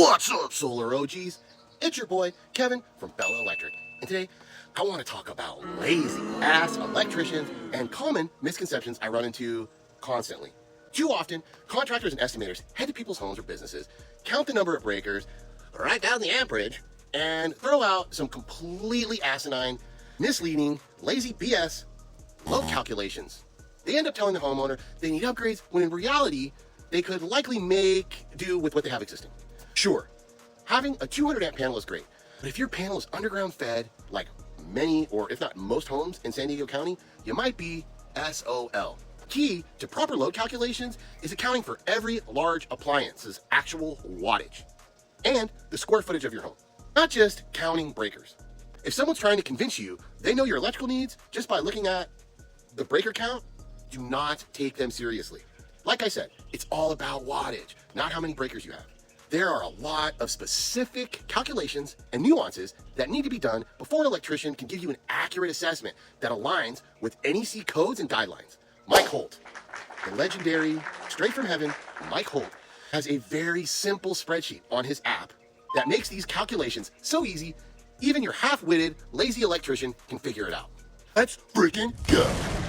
What's up, Solar OGs? It's your boy, Kevin from Bella Electric. And today, I want to talk about lazy-ass electricians and common misconceptions I run into constantly. Too often, contractors and estimators head to people's homes or businesses, count the number of breakers, write down the amperage, and throw out some completely asinine, misleading, lazy BS load calculations. They end up telling the homeowner they need upgrades when in reality, they could likely make do with what they have existing. Sure, having a 200 amp panel is great, but if your panel is underground fed, like many or if not most homes in San Diego County, you might be SOL. Key to proper load calculations is accounting for every large appliance's actual wattage and the square footage of your home, not just counting breakers. If someone's trying to convince you they know your electrical needs just by looking at the breaker count, do not take them seriously. Like I said, it's all about wattage, not how many breakers you have. There are a lot of specific calculations and nuances that need to be done before an electrician can give you an accurate assessment that aligns with NEC codes and guidelines. Mike Holt, the legendary, straight from heaven, Mike Holt, has a very simple spreadsheet on his app that makes these calculations so easy, even your half-witted, lazy electrician can figure it out. Let's freaking go!